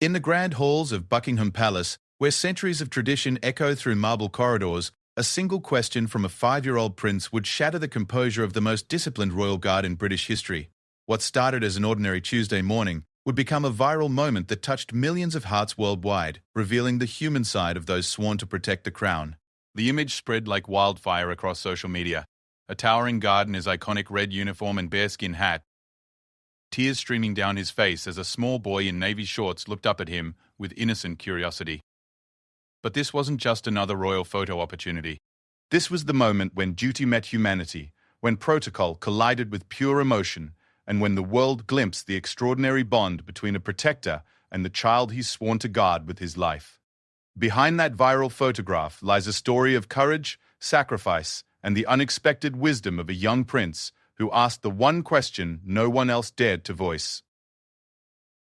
In the grand halls of Buckingham Palace, where centuries of tradition echo through marble corridors, a single question from a 5-year-old prince would shatter the composure of the most disciplined royal guard in British history. What started as an ordinary Tuesday morning would become a viral moment that touched millions of hearts worldwide, revealing the human side of those sworn to protect the crown. The image spread like wildfire across social media. A towering guard in his iconic red uniform and bearskin hat, tears streaming down his face as a small boy in navy shorts looked up at him with innocent curiosity. But this wasn't just another royal photo opportunity. This was the moment when duty met humanity, when protocol collided with pure emotion, and when the world glimpsed the extraordinary bond between a protector and the child he's sworn to guard with his life. Behind that viral photograph lies a story of courage, sacrifice, and the unexpected wisdom of a young prince who asked the one question no one else dared to voice.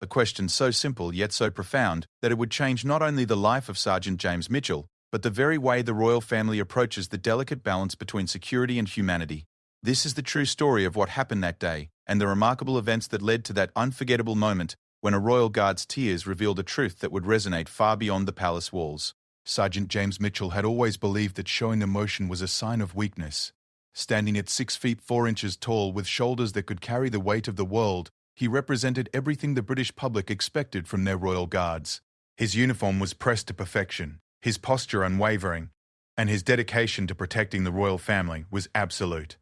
A question so simple yet so profound that it would change not only the life of Sergeant James Mitchell, but the very way the royal family approaches the delicate balance between security and humanity. This is the true story of what happened that day, and the remarkable events that led to that unforgettable moment when a royal guard's tears revealed a truth that would resonate far beyond the palace walls. Sergeant James Mitchell had always believed that showing emotion was a sign of weakness. Standing at 6 feet 4 inches tall with shoulders that could carry the weight of the world, he represented everything the British public expected from their royal guards. His uniform was pressed to perfection, his posture unwavering, and his dedication to protecting the royal family was absolute.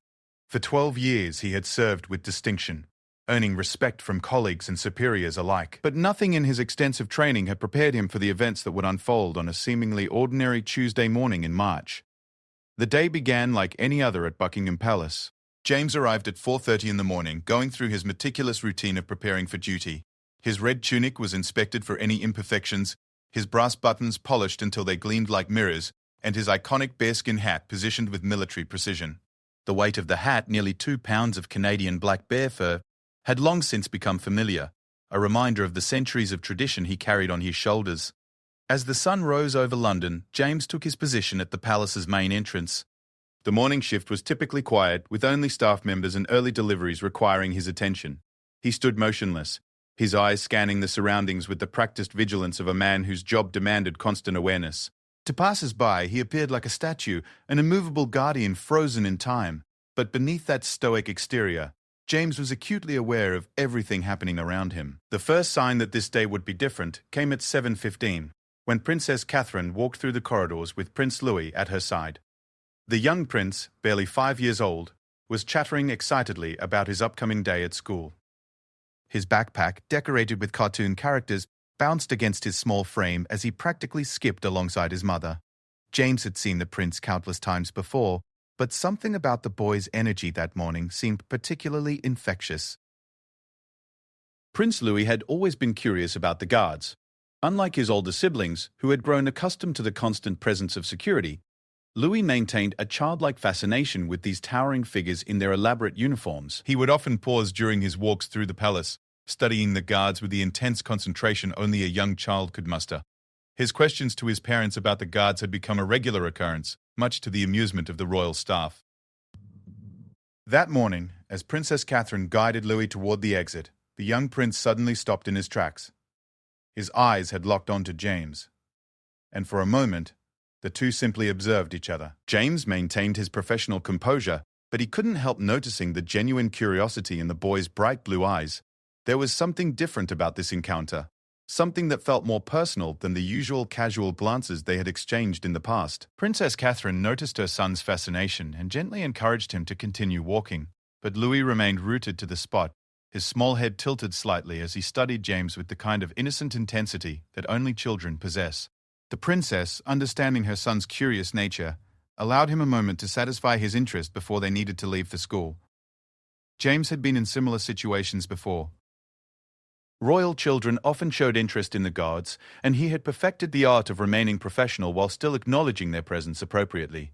For 12 years he had served with distinction, earning respect from colleagues and superiors alike. But nothing in his extensive training had prepared him for the events that would unfold on a seemingly ordinary Tuesday morning in March. The day began like any other at Buckingham Palace. James arrived at 4:30 in the morning, going through his meticulous routine of preparing for duty. His red tunic was inspected for any imperfections, his brass buttons polished until they gleamed like mirrors, and his iconic bearskin hat positioned with military precision. The weight of the hat, nearly 2 pounds of Canadian black bear fur, had long since become familiar, a reminder of the centuries of tradition he carried on his shoulders. As the sun rose over London, James took his position at the palace's main entrance. The morning shift was typically quiet, with only staff members and early deliveries requiring his attention. He stood motionless, his eyes scanning the surroundings with the practiced vigilance of a man whose job demanded constant awareness. To passers-by, he appeared like a statue, an immovable guardian frozen in time. But beneath that stoic exterior, James was acutely aware of everything happening around him. The first sign that this day would be different came at 7:15. When Princess Catherine walked through the corridors with Prince Louis at her side. The young prince, barely 5 years old, was chattering excitedly about his upcoming day at school. His backpack, decorated with cartoon characters, bounced against his small frame as he practically skipped alongside his mother. James had seen the prince countless times before, but something about the boy's energy that morning seemed particularly infectious. Prince Louis had always been curious about the guards. Unlike his older siblings, who had grown accustomed to the constant presence of security, Louis maintained a childlike fascination with these towering figures in their elaborate uniforms. He would often pause during his walks through the palace, studying the guards with the intense concentration only a young child could muster. His questions to his parents about the guards had become a regular occurrence, much to the amusement of the royal staff. That morning, as Princess Catherine guided Louis toward the exit, the young prince suddenly stopped in his tracks. His eyes had locked onto James, and for a moment, the two simply observed each other. James maintained his professional composure, but he couldn't help noticing the genuine curiosity in the boy's bright blue eyes. There was something different about this encounter, something that felt more personal than the usual casual glances they had exchanged in the past. Princess Catherine noticed her son's fascination and gently encouraged him to continue walking, but Louis remained rooted to the spot, his small head tilted slightly as he studied James with the kind of innocent intensity that only children possess. The princess, understanding her son's curious nature, allowed him a moment to satisfy his interest before they needed to leave for school. James had been in similar situations before. Royal children often showed interest in the guards, and he had perfected the art of remaining professional while still acknowledging their presence appropriately.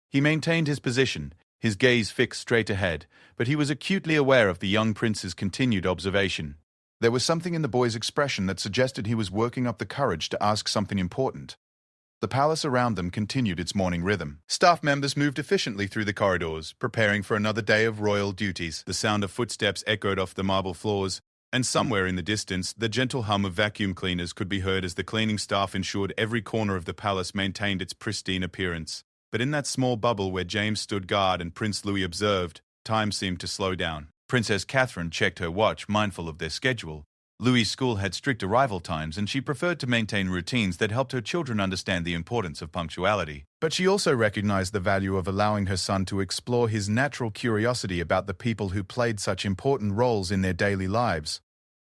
He maintained his position, his gaze fixed straight ahead, but he was acutely aware of the young prince's continued observation. There was something in the boy's expression that suggested he was working up the courage to ask something important. The palace around them continued its morning rhythm. Staff members moved efficiently through the corridors, preparing for another day of royal duties. The sound of footsteps echoed off the marble floors, And somewhere in the distance, the gentle hum of vacuum cleaners could be heard as the cleaning staff ensured every corner of the palace maintained its pristine appearance. But in that small bubble where James stood guard and Prince Louis observed, time seemed to slow down. Princess Catherine checked her watch, mindful of their schedule. Louis' school had strict arrival times, and she preferred to maintain routines that helped her children understand the importance of punctuality. But she also recognized the value of allowing her son to explore his natural curiosity about the people who played such important roles in their daily lives.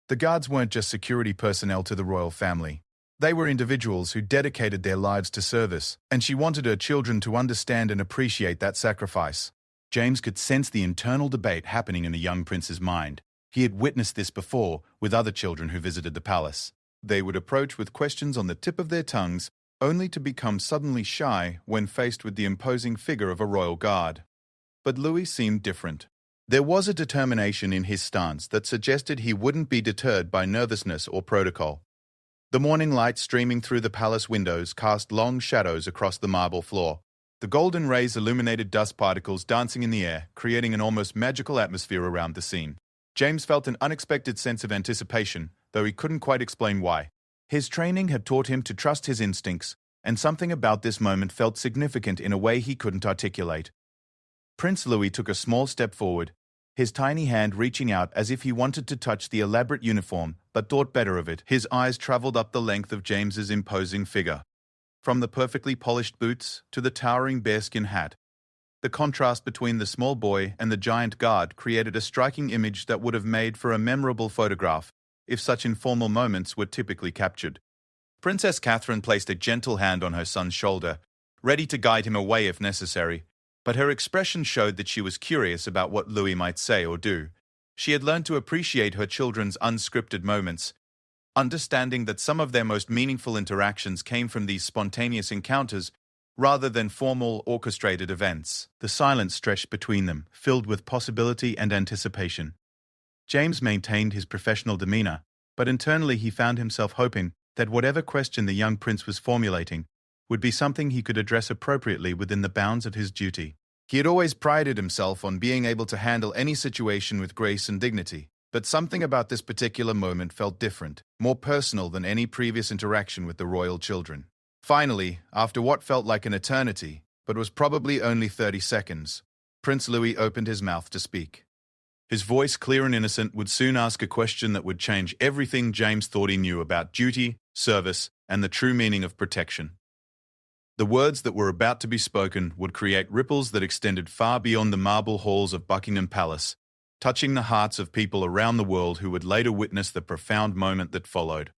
The guards weren't just security personnel to the royal family. They were individuals who dedicated their lives to service, and she wanted her children to understand and appreciate that sacrifice. James could sense the internal debate happening in the young prince's mind. He had witnessed this before with other children who visited the palace. They would approach with questions on the tip of their tongues, only to become suddenly shy when faced with the imposing figure of a royal guard. But Louis seemed different. There was a determination in his stance that suggested he wouldn't be deterred by nervousness or protocol. The morning light streaming through the palace windows cast long shadows across the marble floor. The golden rays illuminated dust particles dancing in the air, creating an almost magical atmosphere around the scene. James felt an unexpected sense of anticipation, though he couldn't quite explain why. His training had taught him to trust his instincts, and something about this moment felt significant in a way he couldn't articulate. Prince Louis took a small step forward, his tiny hand reaching out as if he wanted to touch the elaborate uniform, but thought better of it. His eyes traveled up the length of James's imposing figure. From the perfectly polished boots to the towering bearskin hat, the contrast between the small boy and the giant guard created a striking image that would have made for a memorable photograph, if such informal moments were typically captured. Princess Catherine placed a gentle hand on her son's shoulder, ready to guide him away if necessary, but her expression showed that she was curious about what Louis might say or do. She had learned to appreciate her children's unscripted moments, understanding that some of their most meaningful interactions came from these spontaneous encounters rather than formal, orchestrated events. The silence stretched between them, filled with possibility and anticipation. James maintained his professional demeanor, but internally he found himself hoping that whatever question the young prince was formulating would be something he could address appropriately within the bounds of his duty. He had always prided himself on being able to handle any situation with grace and dignity, but something about this particular moment felt different, more personal than any previous interaction with the royal children. Finally, after what felt like an eternity, but was probably only 30 seconds, Prince Louis opened his mouth to speak. His voice, clear and innocent, would soon ask a question that would change everything James thought he knew about duty, service, and the true meaning of protection. The words that were about to be spoken would create ripples that extended far beyond the marble halls of Buckingham Palace, touching the hearts of people around the world who would later witness the profound moment that followed.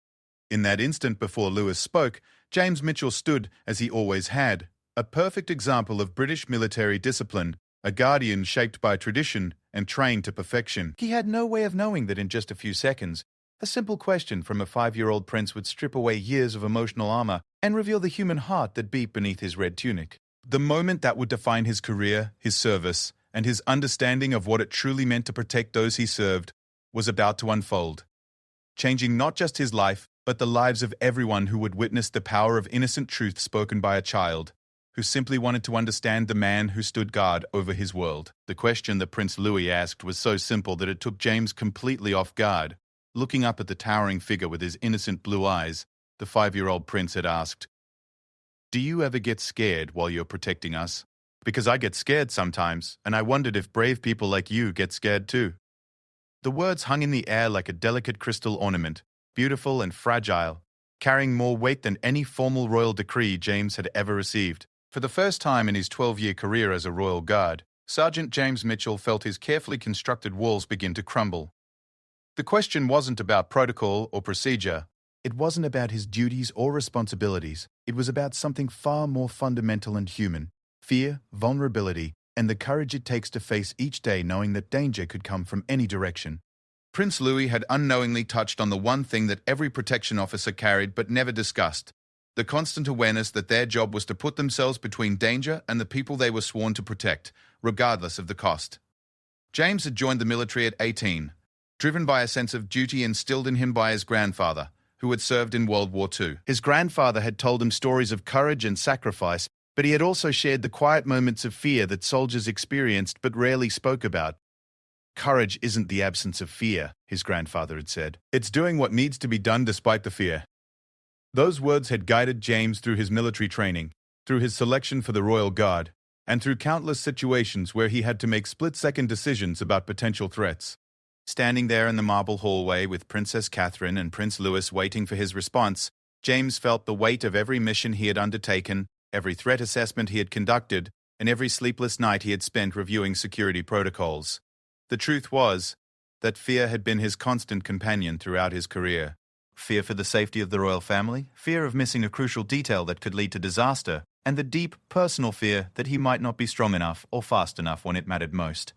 In that instant before Louis spoke, James Mitchell stood, as he always had, a perfect example of British military discipline, a guardian shaped by tradition and trained to perfection. He had no way of knowing that in just a few seconds, a simple question from a 5-year-old prince would strip away years of emotional armor and reveal the human heart that beat beneath his red tunic. The moment that would define his career, his service, and his understanding of what it truly meant to protect those he served was about to unfold, changing not just his life, but the lives of everyone who would witness the power of innocent truth spoken by a child, who simply wanted to understand the man who stood guard over his world. The question that Prince Louis asked was so simple that it took James completely off guard. Looking up at the towering figure with his innocent blue eyes, the 5-year-old prince had asked, "Do you ever get scared while you're protecting us? Because I get scared sometimes, and I wondered if brave people like you get scared too." The words hung in the air like a delicate crystal ornament, beautiful and fragile, carrying more weight than any formal royal decree James had ever received. For the first time in his 12-year career as a royal guard, Sergeant James Mitchell felt his carefully constructed walls begin to crumble. The question wasn't about protocol or procedure. It wasn't about his duties or responsibilities. It was about something far more fundamental and human: fear, vulnerability, and the courage it takes to face each day knowing that danger could come from any direction. Prince Louis had unknowingly touched on the one thing that every protection officer carried but never discussed: the constant awareness that their job was to put themselves between danger and the people they were sworn to protect, regardless of the cost. James had joined the military at 18, driven by a sense of duty instilled in him by his grandfather, who had served in World War II. His grandfather had told him stories of courage and sacrifice, but he had also shared the quiet moments of fear that soldiers experienced but rarely spoke about. Courage isn't the absence of fear, his grandfather had said. It's doing what needs to be done despite the fear. Those words had guided James through his military training, through his selection for the Royal Guard, and through countless situations where he had to make split-second decisions about potential threats. Standing there in the marble hallway with Princess Catherine and Prince Louis waiting for his response, James felt the weight of every mission he had undertaken, every threat assessment he had conducted, and every sleepless night he had spent reviewing security protocols. The truth was that fear had been his constant companion throughout his career. Fear for the safety of the royal family, fear of missing a crucial detail that could lead to disaster, and the deep personal fear that he might not be strong enough or fast enough when it mattered most.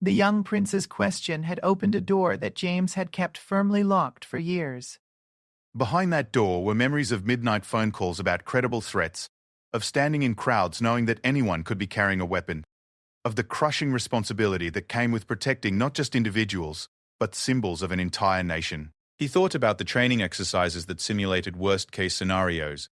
The young prince's question had opened a door that James had kept firmly locked for years. Behind that door were memories of midnight phone calls about credible threats, of standing in crowds knowing that anyone could be carrying a weapon, of the crushing responsibility that came with protecting not just individuals, but symbols of an entire nation. He thought about the training exercises that simulated worst-case scenarios,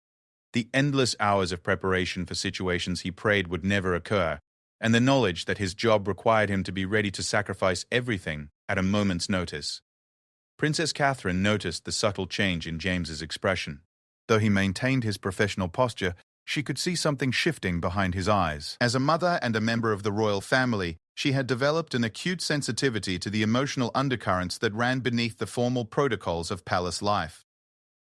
the endless hours of preparation for situations he prayed would never occur, and the knowledge that his job required him to be ready to sacrifice everything at a moment's notice. Princess Catherine noticed the subtle change in James's expression. Though he maintained his professional posture, she could see something shifting behind his eyes. As a mother and a member of the royal family, she had developed an acute sensitivity to the emotional undercurrents that ran beneath the formal protocols of palace life.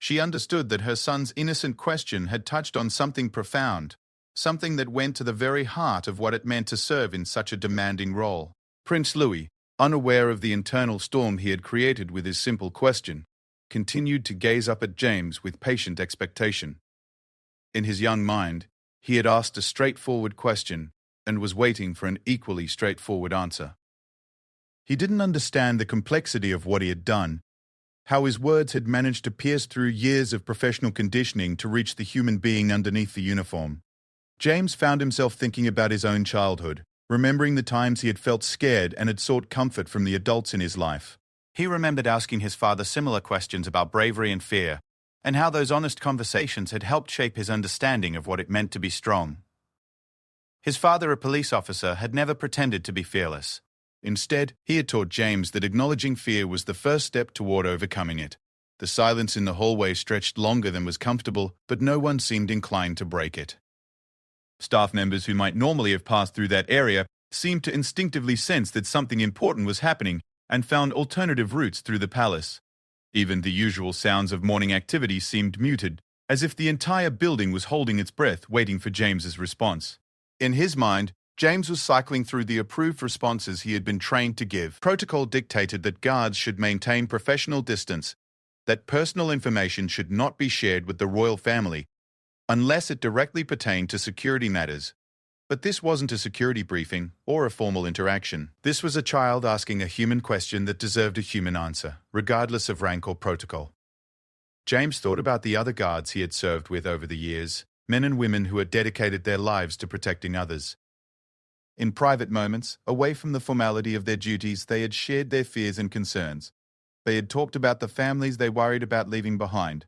She understood that her son's innocent question had touched on something profound, something that went to the very heart of what it meant to serve in such a demanding role. Prince Louis, unaware of the internal storm he had created with his simple question, continued to gaze up at James with patient expectation. In his young mind, he had asked a straightforward question and was waiting for an equally straightforward answer. He didn't understand the complexity of what he had done, how his words had managed to pierce through years of professional conditioning to reach the human being underneath the uniform. James found himself thinking about his own childhood, remembering the times he had felt scared and had sought comfort from the adults in his life. He remembered asking his father similar questions about bravery and fear, and how those honest conversations had helped shape his understanding of what it meant to be strong. His father, a police officer, had never pretended to be fearless. Instead, he had taught James that acknowledging fear was the first step toward overcoming it. The silence in the hallway stretched longer than was comfortable, but no one seemed inclined to break it. Staff members who might normally have passed through that area seemed to instinctively sense that something important was happening and found alternative routes through the palace. Even the usual sounds of morning activity seemed muted, as if the entire building was holding its breath waiting for James's response. In his mind, James was cycling through the approved responses he had been trained to give. Protocol dictated that guards should maintain professional distance, that personal information should not be shared with the royal family, unless it directly pertained to security matters. But this wasn't a security briefing or a formal interaction. This was a child asking a human question that deserved a human answer, regardless of rank or protocol. James thought about the other guards he had served with over the years, men and women who had dedicated their lives to protecting others. In private moments, away from the formality of their duties, they had shared their fears and concerns. They had talked about the families they worried about leaving behind,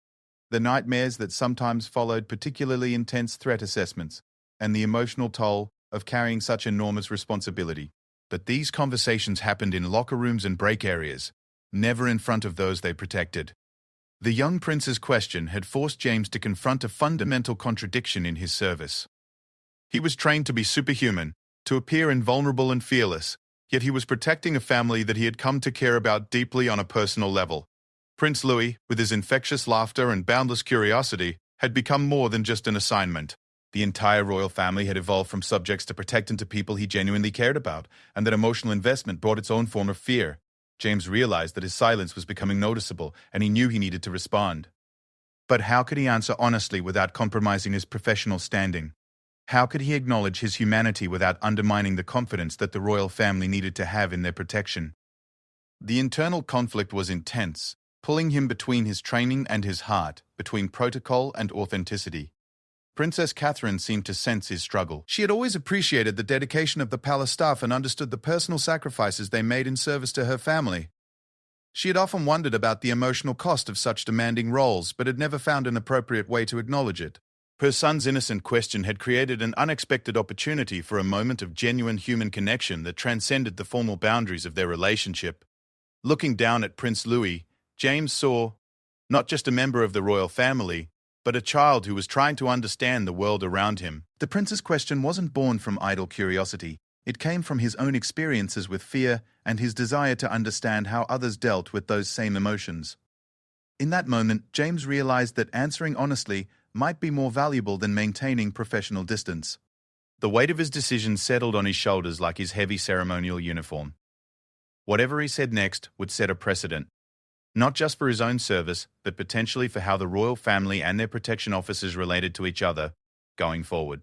the nightmares that sometimes followed particularly intense threat assessments, and the emotional toll of carrying such enormous responsibility. But these conversations happened in locker rooms and break areas, never in front of those they protected. The young prince's question had forced James to confront a fundamental contradiction in his service. He was trained to be superhuman, to appear invulnerable and fearless, yet he was protecting a family that he had come to care about deeply on a personal level. Prince Louis, with his infectious laughter and boundless curiosity, had become more than just an assignment. The entire royal family had evolved from subjects to protect into people he genuinely cared about, and that emotional investment brought its own form of fear. James realized that his silence was becoming noticeable, and he knew he needed to respond. But how could he answer honestly without compromising his professional standing? How could he acknowledge his humanity without undermining the confidence that the royal family needed to have in their protection? The internal conflict was intense, pulling him between his training and his heart, between protocol and authenticity. Princess Catherine seemed to sense his struggle. She had always appreciated the dedication of the palace staff and understood the personal sacrifices they made in service to her family. She had often wondered about the emotional cost of such demanding roles, but had never found an appropriate way to acknowledge it. Her son's innocent question had created an unexpected opportunity for a moment of genuine human connection that transcended the formal boundaries of their relationship. Looking down at Prince Louis, James saw not just a member of the royal family, but a child who was trying to understand the world around him. The prince's question wasn't born from idle curiosity. It came from his own experiences with fear and his desire to understand how others dealt with those same emotions. In that moment, James realized that answering honestly might be more valuable than maintaining professional distance. The weight of his decision settled on his shoulders like his heavy ceremonial uniform. Whatever he said next would set a precedent, not just for his own service, but potentially for how the royal family and their protection officers related to each other going forward.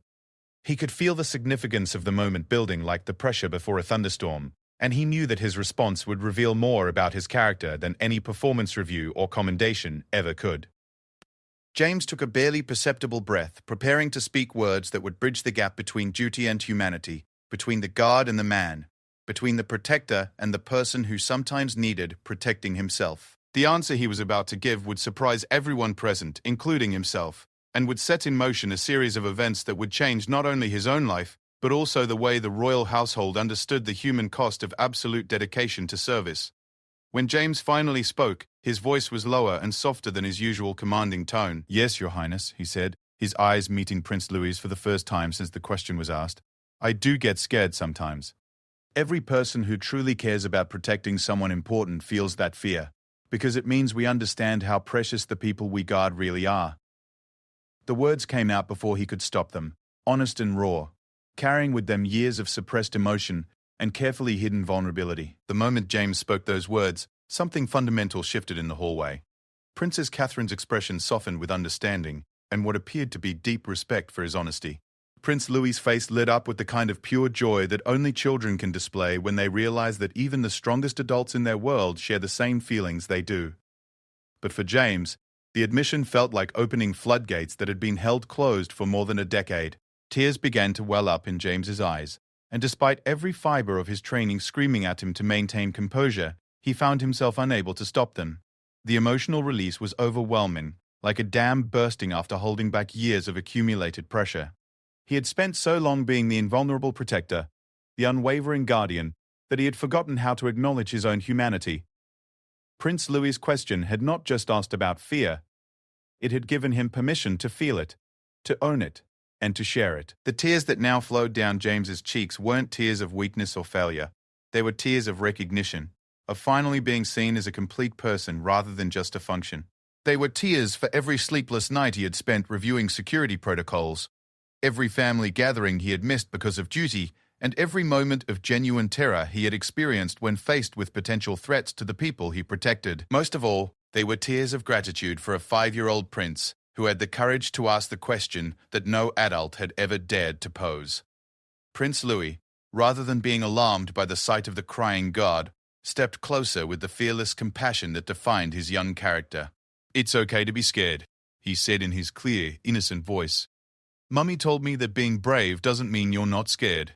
He could feel the significance of the moment building like the pressure before a thunderstorm, and he knew that his response would reveal more about his character than any performance review or commendation ever could. James took a barely perceptible breath, preparing to speak words that would bridge the gap between duty and humanity, between the guard and the man, between the protector and the person who sometimes needed protecting himself. The answer he was about to give would surprise everyone present, including himself, and would set in motion a series of events that would change not only his own life, but also the way the royal household understood the human cost of absolute dedication to service. When James finally spoke, his voice was lower and softer than his usual commanding tone. "Yes, Your Highness," he said, his eyes meeting Prince Louis for the first time since the question was asked. "I do get scared sometimes." Every person who truly cares about protecting someone important feels that fear, because it means we understand how precious the people we guard really are. The words came out before he could stop them, honest and raw, carrying with them years of suppressed emotion and carefully hidden vulnerability. The moment James spoke those words, something fundamental shifted in the hallway. Princess Catherine's expression softened with understanding and what appeared to be deep respect for his honesty. Prince Louis's face lit up with the kind of pure joy that only children can display when they realize that even the strongest adults in their world share the same feelings they do. But for James, the admission felt like opening floodgates that had been held closed for more than a decade. Tears began to well up in James's eyes, and despite every fiber of his training screaming at him to maintain composure, he found himself unable to stop them. The emotional release was overwhelming, like a dam bursting after holding back years of accumulated pressure. He had spent so long being the invulnerable protector, the unwavering guardian, that he had forgotten how to acknowledge his own humanity. Prince Louis's question had not just asked about fear, it had given him permission to feel it, to own it, and to share it. The tears that now flowed down James's cheeks weren't tears of weakness or failure. They were tears of recognition, of finally being seen as a complete person rather than just a function. They were tears for every sleepless night he had spent reviewing security protocols, every family gathering he had missed because of duty, and every moment of genuine terror he had experienced when faced with potential threats to the people he protected. Most of all, they were tears of gratitude for a 5-year-old prince who had the courage to ask the question that no adult had ever dared to pose. Prince Louis, rather than being alarmed by the sight of the crying god, stepped closer with the fearless compassion that defined his young character. "It's okay to be scared," he said in his clear, innocent voice. "Mummy told me that being brave doesn't mean you're not scared.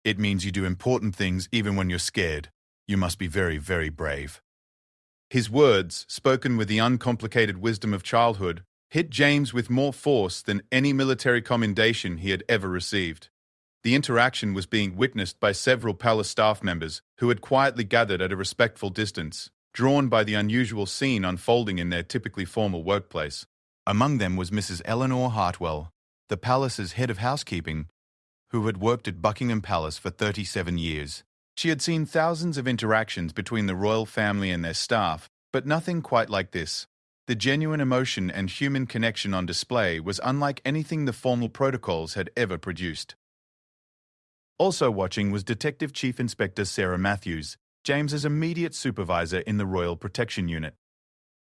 It means you do important things even when you're scared. You must be very, very brave." His words, spoken with the uncomplicated wisdom of childhood, hit James with more force than any military commendation he had ever received. The interaction was being witnessed by several palace staff members who had quietly gathered at a respectful distance, drawn by the unusual scene unfolding in their typically formal workplace. Among them was Mrs. Eleanor Hartwell, the palace's head of housekeeping, who had worked at Buckingham Palace for 37 years. She had seen thousands of interactions between the royal family and their staff, but nothing quite like this. The genuine emotion and human connection on display was unlike anything the formal protocols had ever produced. Also watching was Detective Chief Inspector Sarah Matthews, James's immediate supervisor in the Royal Protection Unit.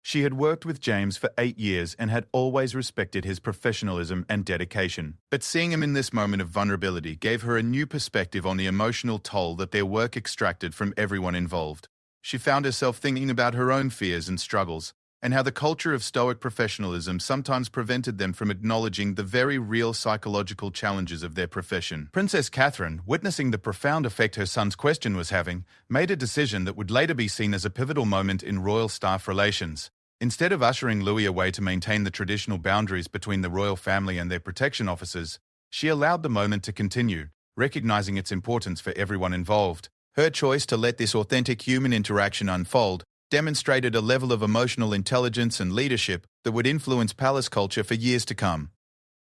She had worked with James for 8 years and had always respected his professionalism and dedication. But seeing him in this moment of vulnerability gave her a new perspective on the emotional toll that their work extracted from everyone involved. She found herself thinking about her own fears and struggles, and how the culture of stoic professionalism sometimes prevented them from acknowledging the very real psychological challenges of their profession. Princess Catherine, witnessing the profound effect her son's question was having, made a decision that would later be seen as a pivotal moment in royal staff relations. Instead of ushering Louis away to maintain the traditional boundaries between the royal family and their protection officers, she allowed the moment to continue, recognizing its importance for everyone involved. Her choice to let this authentic human interaction unfold demonstrated a level of emotional intelligence and leadership that would influence palace culture for years to come.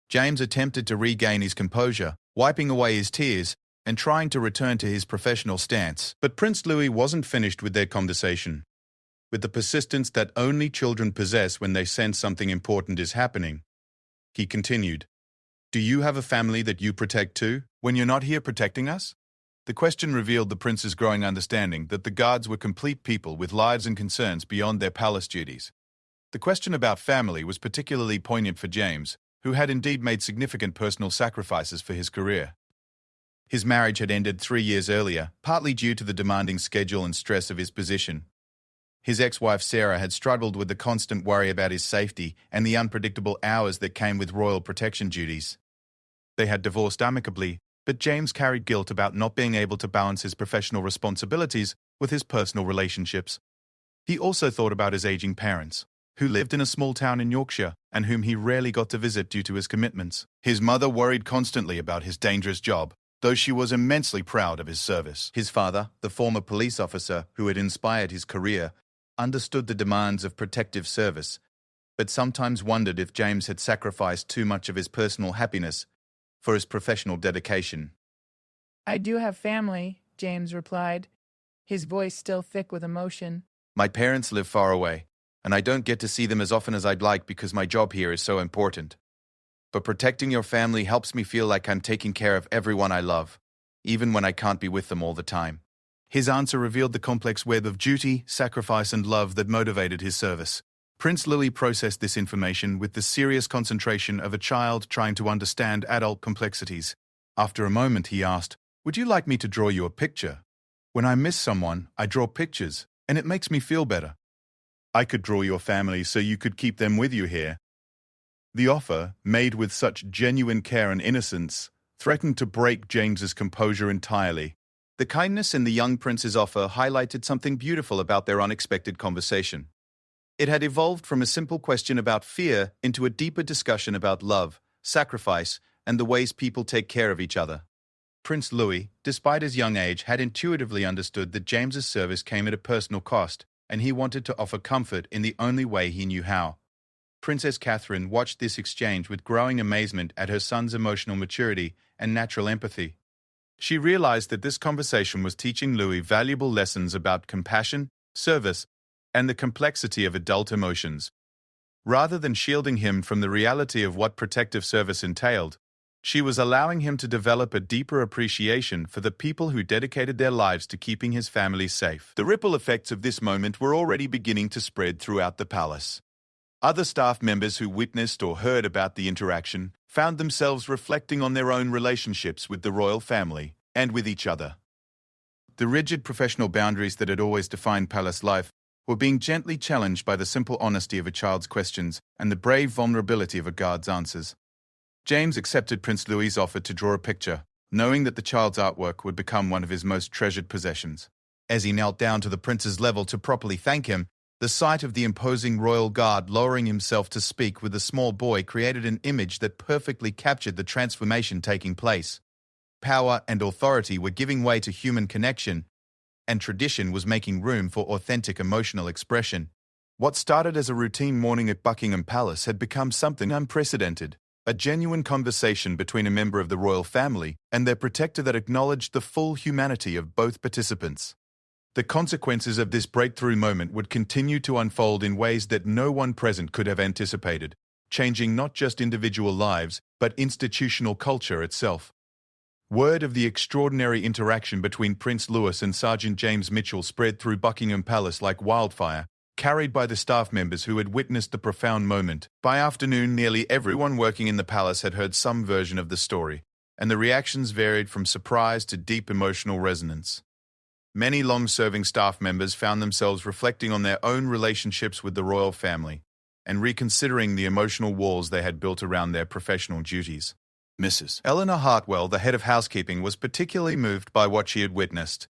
James attempted to regain his composure, wiping away his tears and trying to return to his professional stance. But Prince Louis wasn't finished with their conversation. With the persistence that only children possess when they sense something important is happening, he continued, "Do you have a family that you protect too, when you're not here protecting us?" The question revealed the prince's growing understanding that the guards were complete people with lives and concerns beyond their palace duties. The question about family was particularly poignant for James, who had indeed made significant personal sacrifices for his career. His marriage had ended 3 years earlier, partly due to the demanding schedule and stress of his position. His ex-wife Sarah had struggled with the constant worry about his safety and the unpredictable hours that came with royal protection duties. They had divorced amicably, but James carried guilt about not being able to balance his professional responsibilities with his personal relationships. He also thought about his aging parents, who lived in a small town in Yorkshire and whom he rarely got to visit due to his commitments. His mother worried constantly about his dangerous job, though she was immensely proud of his service. His father, the former police officer who had inspired his career, understood the demands of protective service, but sometimes wondered if James had sacrificed too much of his personal happiness for his professional dedication. "I do have family," James replied, his voice still thick with emotion. "My parents live far away, and I don't get to see them as often as I'd like because my job here is so important. But protecting your family helps me feel like I'm taking care of everyone I love, even when I can't be with them all the time." His answer revealed the complex web of duty, sacrifice, and love that motivated his service. Prince Louis processed this information with the serious concentration of a child trying to understand adult complexities. After a moment, he asked, "Would you like me to draw you a picture? When I miss someone, I draw pictures, and it makes me feel better. I could draw your family so you could keep them with you here." The offer, made with such genuine care and innocence, threatened to break James's composure entirely. The kindness in the young prince's offer highlighted something beautiful about their unexpected conversation. It had evolved from a simple question about fear into a deeper discussion about love, sacrifice, and the ways people take care of each other. Prince Louis, despite his young age, had intuitively understood that James's service came at a personal cost, and he wanted to offer comfort in the only way he knew how. Princess Catherine watched this exchange with growing amazement at her son's emotional maturity and natural empathy. She realized that this conversation was teaching Louis valuable lessons about compassion, service, and the complexity of adult emotions. Rather than shielding him from the reality of what protective service entailed, she was allowing him to develop a deeper appreciation for the people who dedicated their lives to keeping his family safe. The ripple effects of this moment were already beginning to spread throughout the palace. Other staff members who witnessed or heard about the interaction found themselves reflecting on their own relationships with the royal family and with each other. The rigid professional boundaries that had always defined palace life were being gently challenged by the simple honesty of a child's questions and the brave vulnerability of a guard's answers. James accepted Prince Louis's offer to draw a picture, knowing that the child's artwork would become one of his most treasured possessions. As he knelt down to the prince's level to properly thank him, the sight of the imposing royal guard lowering himself to speak with the small boy created an image that perfectly captured the transformation taking place. Power and authority were giving way to human connection, and tradition was making room for authentic emotional expression. What started as a routine morning at Buckingham Palace had become something unprecedented, a genuine conversation between a member of the royal family and their protector that acknowledged the full humanity of both participants. The consequences of this breakthrough moment would continue to unfold in ways that no one present could have anticipated, changing not just individual lives, but institutional culture itself. Word of the extraordinary interaction between Prince Louis and Sergeant James Mitchell spread through Buckingham Palace like wildfire, carried by the staff members who had witnessed the profound moment. By afternoon, nearly everyone working in the palace had heard some version of the story, and the reactions varied from surprise to deep emotional resonance. Many long-serving staff members found themselves reflecting on their own relationships with the royal family and reconsidering the emotional walls they had built around their professional duties. Mrs. Eleanor Hartwell, the head of housekeeping, was particularly moved by what she had witnessed.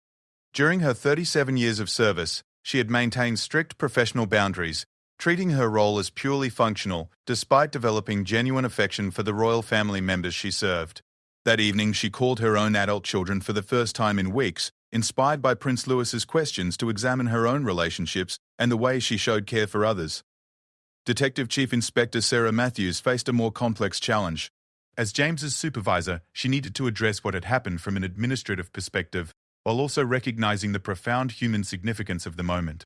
During her 37 years of service, she had maintained strict professional boundaries, treating her role as purely functional, despite developing genuine affection for the royal family members she served. That evening, she called her own adult children for the first time in weeks, inspired by Prince Louis's questions to examine her own relationships and the way she showed care for others. Detective Chief Inspector Sarah Matthews faced a more complex challenge. As James's supervisor, she needed to address what had happened from an administrative perspective, while also recognizing the profound human significance of the moment.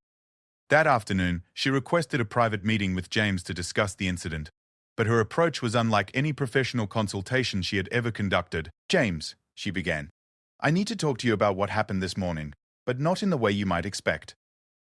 That afternoon, she requested a private meeting with James to discuss the incident. But her approach was unlike any professional consultation she had ever conducted. "James," she began, "I need to talk to you about what happened this morning, but not in the way you might expect.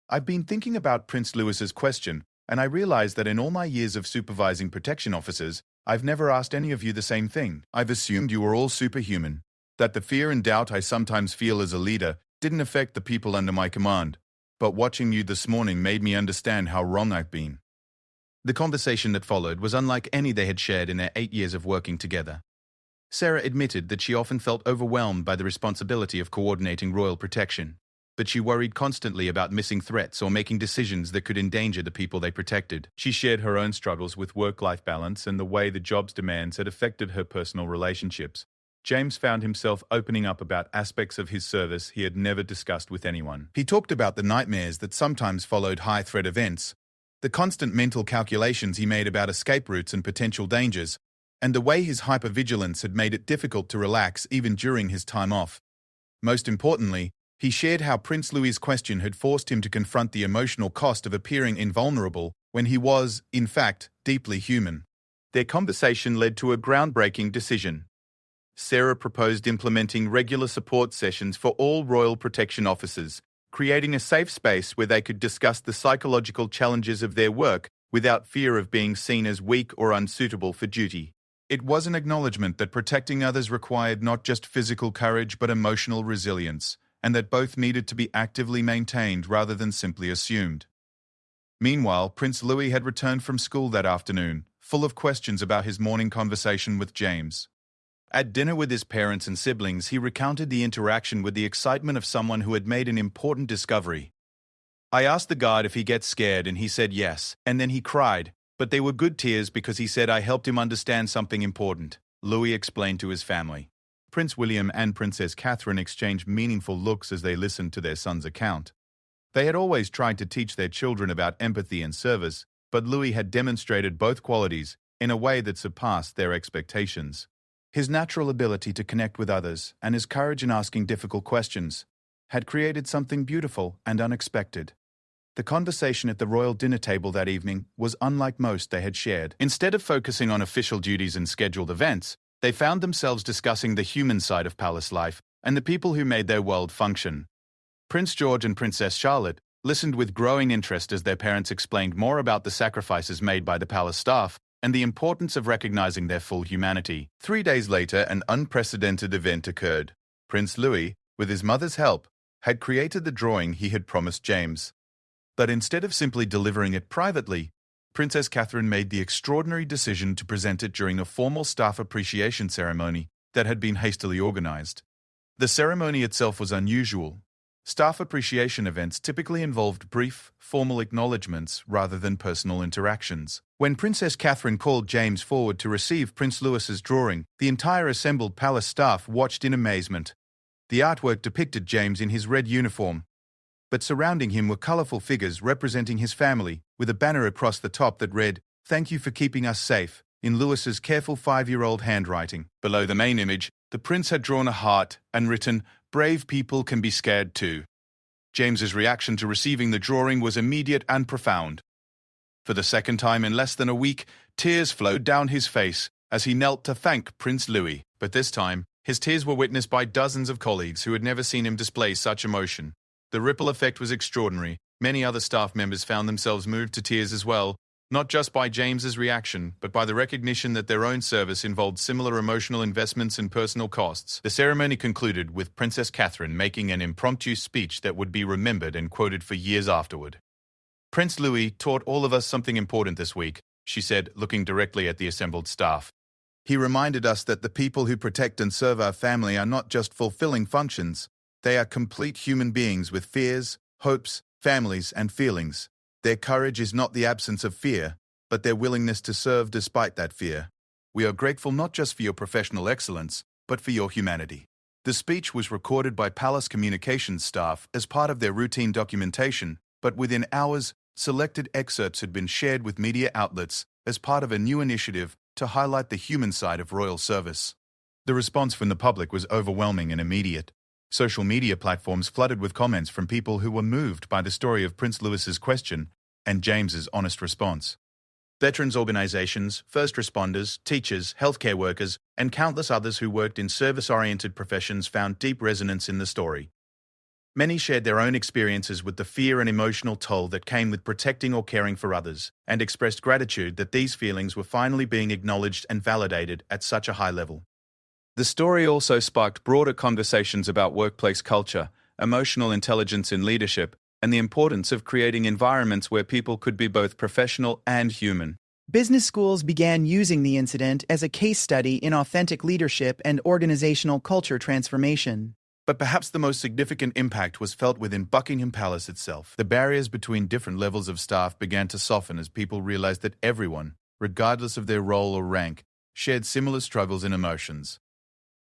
I've been thinking about Prince Louis's question, and I realize that in all my years of supervising protection officers, I've never asked any of you the same thing. I've assumed you were all superhuman, that the fear and doubt I sometimes feel as a leader didn't affect the people under my command. But watching you this morning made me understand how wrong I've been." The conversation that followed was unlike any they had shared in their 8 years of working together. Sarah admitted that she often felt overwhelmed by the responsibility of coordinating royal protection, but she worried constantly about missing threats or making decisions that could endanger the people they protected. She shared her own struggles with work-life balance and the way the job's demands had affected her personal relationships. James found himself opening up about aspects of his service he had never discussed with anyone. He talked about the nightmares that sometimes followed high-threat events, the constant mental calculations he made about escape routes and potential dangers, and the way his hypervigilance had made it difficult to relax even during his time off. Most importantly, he shared how Prince Louis's question had forced him to confront the emotional cost of appearing invulnerable when he was, in fact, deeply human. Their conversation led to a groundbreaking decision. Sarah proposed implementing regular support sessions for all royal protection officers, creating a safe space where they could discuss the psychological challenges of their work without fear of being seen as weak or unsuitable for duty. It was an acknowledgement that protecting others required not just physical courage but emotional resilience, and that both needed to be actively maintained rather than simply assumed. Meanwhile, Prince Louis had returned from school that afternoon, full of questions about his morning conversation with James. At dinner with his parents and siblings, he recounted the interaction with the excitement of someone who had made an important discovery. "I asked the guard if he gets scared and he said yes, and then he cried, but they were good tears because he said I helped him understand something important," Louis explained to his family. Prince William and Princess Catherine exchanged meaningful looks as they listened to their son's account. They had always tried to teach their children about empathy and service, but Louis had demonstrated both qualities in a way that surpassed their expectations. His natural ability to connect with others and his courage in asking difficult questions had created something beautiful and unexpected. The conversation at the royal dinner table that evening was unlike most they had shared. Instead of focusing on official duties and scheduled events, they found themselves discussing the human side of palace life and the people who made their world function. Prince George and Princess Charlotte listened with growing interest as their parents explained more about the sacrifices made by the palace staff and the importance of recognizing their full humanity. 3 days later, an unprecedented event occurred. Prince Louis, with his mother's help, had created the drawing he had promised James. But instead of simply delivering it privately, Princess Catherine made the extraordinary decision to present it during a formal staff appreciation ceremony that had been hastily organized. The ceremony itself was unusual. Staff appreciation events typically involved brief, formal acknowledgements rather than personal interactions. When Princess Catherine called James forward to receive Prince Louis's drawing, the entire assembled palace staff watched in amazement. The artwork depicted James in his red uniform, but surrounding him were colorful figures representing his family, with a banner across the top that read, "Thank you for keeping us safe," in Louis's careful 5-year-old handwriting. Below the main image, the prince had drawn a heart and written, "Brave people can be scared too." James's reaction to receiving the drawing was immediate and profound. For the second time in less than a week, tears flowed down his face as he knelt to thank Prince Louis. But this time, his tears were witnessed by dozens of colleagues who had never seen him display such emotion. The ripple effect was extraordinary. Many other staff members found themselves moved to tears as well, not just by James's reaction, but by the recognition that their own service involved similar emotional investments and personal costs. The ceremony concluded with Princess Catherine making an impromptu speech that would be remembered and quoted for years afterward. "Prince Louis taught all of us something important this week," she said, looking directly at the assembled staff. "He reminded us that the people who protect and serve our family are not just fulfilling functions. They are complete human beings with fears, hopes, families, and feelings. Their courage is not the absence of fear, but their willingness to serve despite that fear. We are grateful not just for your professional excellence, but for your humanity. The speech was recorded by Palace Communications staff as part of their routine documentation, but within hours, selected excerpts had been shared with media outlets as part of a new initiative to highlight the human side of royal service. The response from the public was overwhelming and immediate. Social media platforms flooded with comments from people who were moved by the story of Prince Louis's question and James's honest response. Veterans organizations, first responders, teachers, healthcare workers, and countless others who worked in service-oriented professions found deep resonance in the story. Many shared their own experiences with the fear and emotional toll that came with protecting or caring for others, and expressed gratitude that these feelings were finally being acknowledged and validated at such a high level. The story also sparked broader conversations about workplace culture, emotional intelligence in leadership, and the importance of creating environments where people could be both professional and human. Business schools began using the incident as a case study in authentic leadership and organizational culture transformation. But perhaps the most significant impact was felt within Buckingham Palace itself. The barriers between different levels of staff began to soften as people realized that everyone, regardless of their role or rank, shared similar struggles and emotions.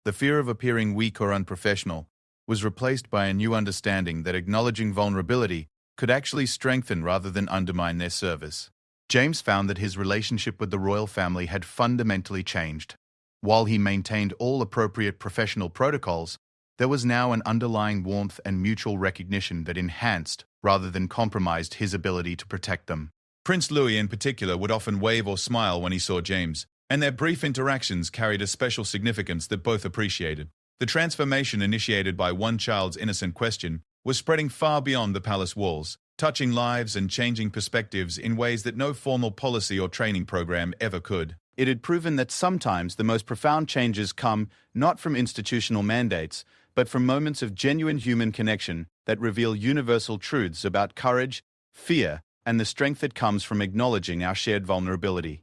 The fear of appearing weak or unprofessional was replaced by a new understanding that acknowledging vulnerability could actually strengthen rather than undermine their service. James found that his relationship with the royal family had fundamentally changed. While he maintained all appropriate professional protocols, there was now an underlying warmth and mutual recognition that enhanced rather than compromised his ability to protect them. Prince Louis in particular would often wave or smile when he saw James, and their brief interactions carried a special significance that both appreciated. The transformation initiated by one child's innocent question was spreading far beyond the palace walls, touching lives and changing perspectives in ways that no formal policy or training program ever could. It had proven that sometimes the most profound changes come not from institutional mandates, but from moments of genuine human connection that reveal universal truths about courage, fear, and the strength that comes from acknowledging our shared vulnerability.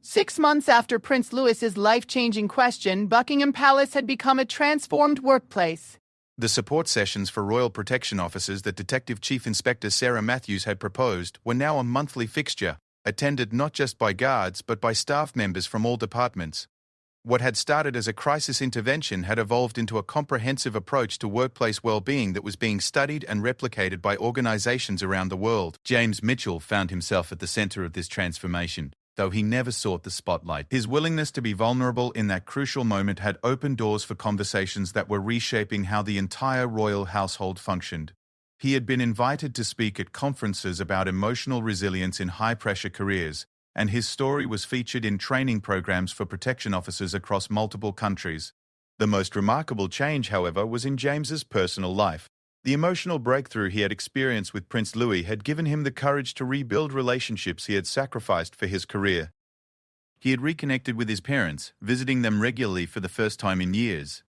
6 months after Prince Louis's life-changing question, Buckingham Palace had become a transformed workplace. The support sessions for royal protection officers that Detective Chief Inspector Sarah Matthews had proposed were now a monthly fixture, attended not just by guards but by staff members from all departments. What had started as a crisis intervention had evolved into a comprehensive approach to workplace well-being that was being studied and replicated by organizations around the world. James Mitchell found himself at the center of this transformation, though he never sought the spotlight. His willingness to be vulnerable in that crucial moment had opened doors for conversations that were reshaping how the entire royal household functioned. He had been invited to speak at conferences about emotional resilience in high-pressure careers, and his story was featured in training programs for protection officers across multiple countries. The most remarkable change, however, was in James's personal life. The emotional breakthrough he had experienced with Prince Louis had given him the courage to rebuild relationships he had sacrificed for his career. He had reconnected with his parents, visiting them regularly for the first time in years.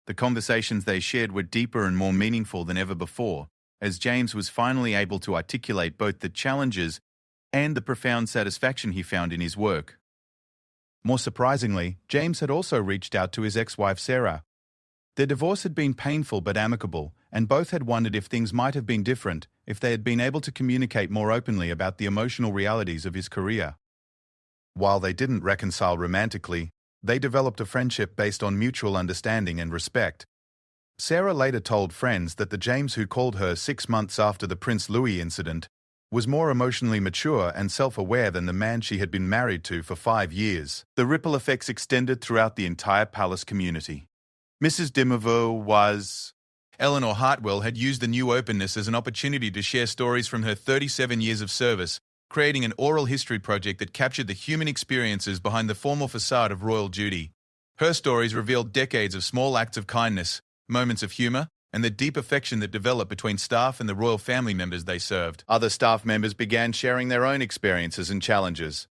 The conversations they shared were deeper and more meaningful than ever before, as James was finally able to articulate both the challenges and the profound satisfaction he found in his work. More surprisingly, James had also reached out to his ex-wife Sarah. Their divorce had been painful but amicable, and both had wondered if things might have been different if they had been able to communicate more openly about the emotional realities of his career. While they didn't reconcile romantically, they developed a friendship based on mutual understanding and respect. Sarah later told friends that the James who called her 6 months after the Prince Louis incident was more emotionally mature and self-aware than the man she had been married to for 5 years. The ripple effects extended throughout the entire palace community. Mrs. de Merveau was... Eleanor Hartwell had used the new openness as an opportunity to share stories from her 37 years of service, creating an oral history project that captured the human experiences behind the formal facade of royal duty. Her stories revealed decades of small acts of kindness, moments of humor, and the deep affection that developed between staff and the royal family members they served. Other staff members began sharing their own experiences and challenges.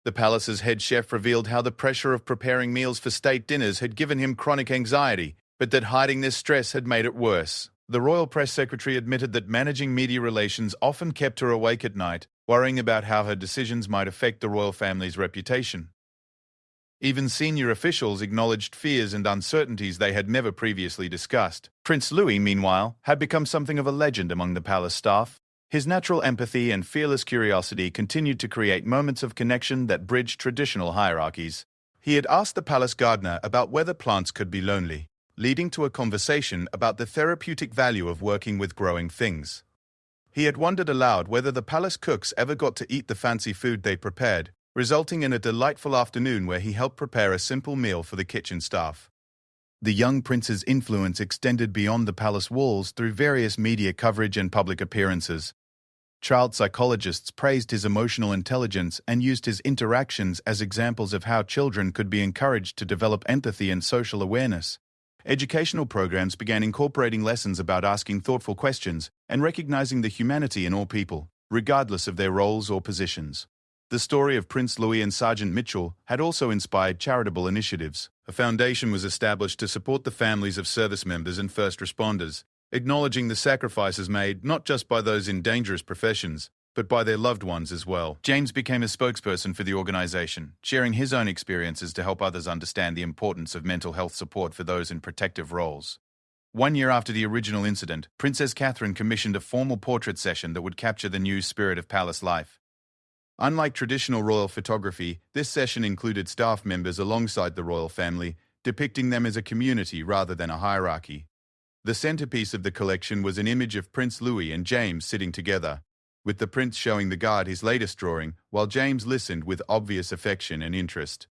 The palace's head chef revealed how the pressure of preparing meals for state dinners had given him chronic anxiety, but that hiding this stress had made it worse. The royal press secretary admitted that managing media relations often kept her awake at night, worrying about how her decisions might affect the royal family's reputation. Even senior officials acknowledged fears and uncertainties they had never previously discussed. Prince Louis, meanwhile, had become something of a legend among the palace staff. His natural empathy and fearless curiosity continued to create moments of connection that bridged traditional hierarchies. He had asked the palace gardener about whether plants could be lonely, leading to a conversation about the therapeutic value of working with growing things. He had wondered aloud whether the palace cooks ever got to eat the fancy food they prepared, resulting in a delightful afternoon where he helped prepare a simple meal for the kitchen staff. The young prince's influence extended beyond the palace walls through various media coverage and public appearances. Child psychologists praised his emotional intelligence and used his interactions as examples of how children could be encouraged to develop empathy and social awareness. Educational programs began incorporating lessons about asking thoughtful questions and recognizing the humanity in all people, regardless of their roles or positions. The story of Prince Louis and Sergeant Mitchell had also inspired charitable initiatives. A foundation was established to support the families of service members and first responders, acknowledging the sacrifices made not just by those in dangerous professions, but by their loved ones as well. James became a spokesperson for the organization, sharing his own experiences to help others understand the importance of mental health support for those in protective roles. 1 year after the original incident, Princess Catherine commissioned a formal portrait session that would capture the new spirit of palace life. Unlike traditional royal photography, this session included staff members alongside the royal family, depicting them as a community rather than a hierarchy. The centerpiece of the collection was an image of Prince Louis and James sitting together, with the prince showing the guard his latest drawing, while James listened with obvious affection and interest.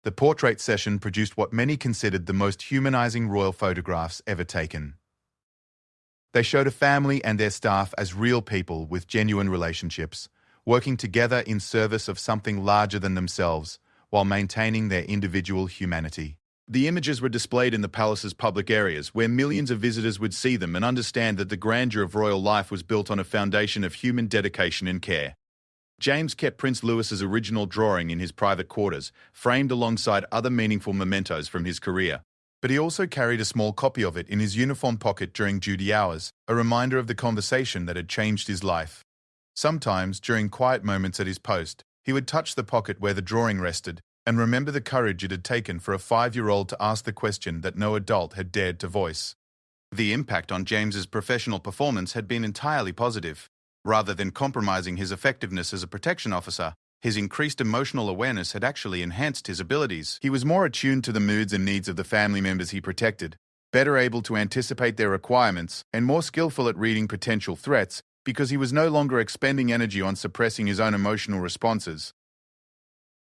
The portrait session produced what many considered the most humanizing royal photographs ever taken. They showed a family and their staff as real people with genuine relationships, working together in service of something larger than themselves, while maintaining their individual humanity. The images were displayed in the palace's public areas, where millions of visitors would see them and understand that the grandeur of royal life was built on a foundation of human dedication and care. James kept Prince Louis's original drawing in his private quarters, framed alongside other meaningful mementos from his career. But he also carried a small copy of it in his uniform pocket during duty hours, a reminder of the conversation that had changed his life. Sometimes, during quiet moments at his post, he would touch the pocket where the drawing rested, and remember the courage it had taken for a 5-year-old to ask the question that no adult had dared to voice. The impact on James's professional performance had been entirely positive. Rather than compromising his effectiveness as a protection officer, his increased emotional awareness had actually enhanced his abilities. He was more attuned to the moods and needs of the family members he protected, better able to anticipate their requirements, and more skillful at reading potential threats because he was no longer expending energy on suppressing his own emotional responses.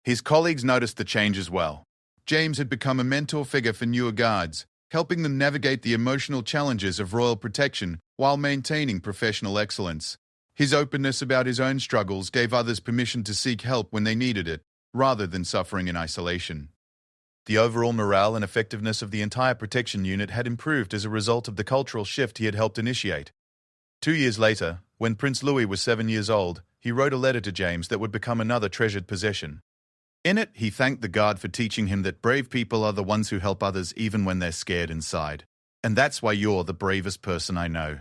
His colleagues noticed the change as well. James had become a mentor figure for newer guards, helping them navigate the emotional challenges of royal protection while maintaining professional excellence. His openness about his own struggles gave others permission to seek help when they needed it, rather than suffering in isolation. The overall morale and effectiveness of the entire protection unit had improved as a result of the cultural shift he had helped initiate. 2 years later, when Prince Louis was 7 years old, he wrote a letter to James that would become another treasured possession. In it, he thanked the guard for teaching him that brave people are the ones who help others even when they're scared inside. And that's why you're the bravest person I know.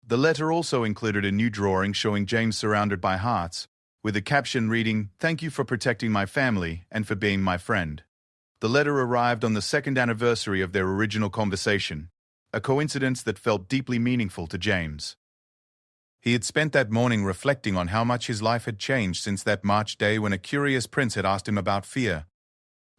The letter also included a new drawing showing James surrounded by hearts, with a caption reading, "Thank you for protecting my family and for being my friend." The letter arrived on the 2nd anniversary of their original conversation, a coincidence that felt deeply meaningful to James. He had spent that morning reflecting on how much his life had changed since that March day when a curious prince had asked him about fear.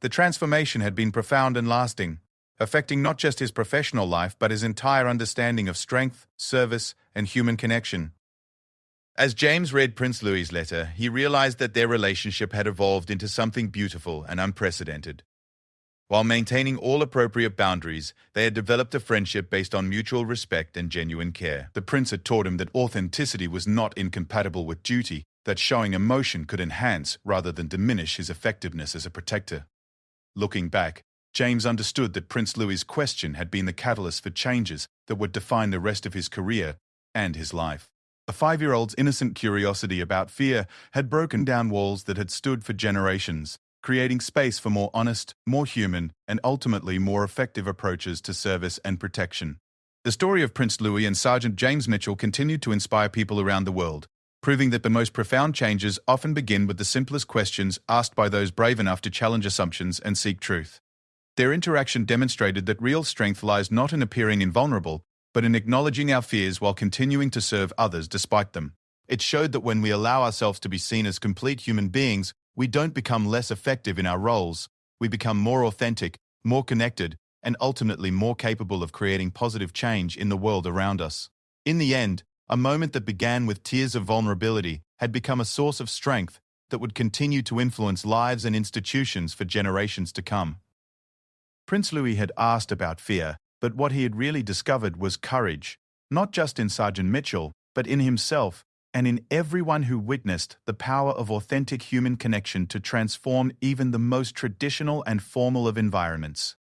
The transformation had been profound and lasting, affecting not just his professional life but his entire understanding of strength, service, and human connection. As James read Prince Louis's letter, he realized that their relationship had evolved into something beautiful and unprecedented. While maintaining all appropriate boundaries, they had developed a friendship based on mutual respect and genuine care. The prince had taught him that authenticity was not incompatible with duty, that showing emotion could enhance rather than diminish his effectiveness as a protector. Looking back, James understood that Prince Louis's question had been the catalyst for changes that would define the rest of his career and his life. A 5-year-old's innocent curiosity about fear had broken down walls that had stood for generations, creating space for more honest, more human, and ultimately more effective approaches to service and protection. The story of Prince Louis and Sergeant James Mitchell continued to inspire people around the world, proving that the most profound changes often begin with the simplest questions asked by those brave enough to challenge assumptions and seek truth. Their interaction demonstrated that real strength lies not in appearing invulnerable, but in acknowledging our fears while continuing to serve others despite them. It showed that when we allow ourselves to be seen as complete human beings, we don't become less effective in our roles. We become more authentic, more connected, and ultimately more capable of creating positive change in the world around us. In the end, a moment that began with tears of vulnerability had become a source of strength that would continue to influence lives and institutions for generations to come. Prince Louis had asked about fear, but what he had really discovered was courage, not just in Sergeant Mitchell, but in himself and in everyone who witnessed the power of authentic human connection to transform even the most traditional and formal of environments.